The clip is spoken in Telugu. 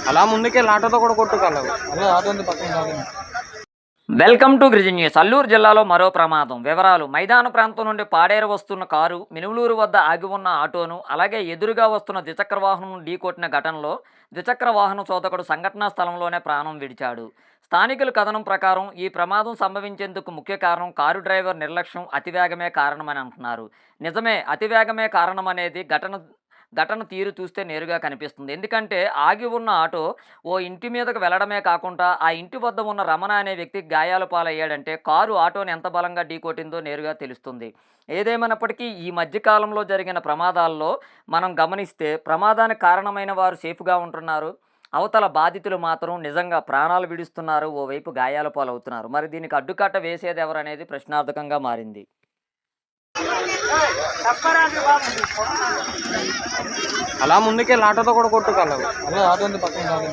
అలా ముందుకే ఆటోతో కూడా కొట్టుకెళ్ళవు. అలా ఆటో ఉంది పక్కన కాదు. Welcome to Girijan news. Alluru జిల్లాలో మరో ప్రమాదం. వివరాలు: మైదాన ప్రాంతం నుండి పాడేరు వస్తున్న కారు మినువులూరు వద్ద ఆగి ఉన్న ఆటోను, అలాగే ఎదురుగా వస్తున్న ద్విచక్ర వాహనం ఢీకొట్టిన ఘటనలో ద్విచక్ర వాహన చోదకుడు సంఘటనా స్థలంలోనే ప్రాణం విడిచాడు. స్థానికుల కథనం ప్రకారం ఈ ప్రమాదం సంభవించేందుకు ముఖ్య కారణం కారు డ్రైవర్ నిర్లక్ష్యం, అతివేగమే కారణమని అంటున్నారు. నిజమే, అతివేగమే కారణమనేది ఘటన తీరు చూస్తే నేరుగా కనిపిస్తుంది. ఎందుకంటే ఆగి ఉన్న ఆటో ఓ ఇంటి మీదకు వెళ్ళడమే కాకుండా ఆ ఇంటి వద్ద ఉన్న రమణ అనే వ్యక్తి గాయాల పాలయ్యాడంటే కారు ఆటోని ఎంత బలంగా ఢీకొట్టిందో నేరుగా తెలుస్తుంది. ఏదేమైనప్పటికీ ఈ మధ్యకాలంలో జరిగిన ప్రమాదాల్లో మనం గమనిస్తే ప్రమాదానికి కారణమైన వారు సేఫ్గా ఉంటున్నారు, అవతల బాధితులు మాత్రం నిజంగా ప్రాణాలు విడుస్తున్నారు, ఓవైపు గాయాల పాలవుతున్నారు. మరి దీనికి అడ్డుకట్ట వేసేది ఎవరనేది ప్రశ్నార్థకంగా మారింది. అలా ముందుకే ఆటోతో కూడా కొట్టుకెళ్ళవు. అలా ఆటో ఉంది పక్కన కాదు.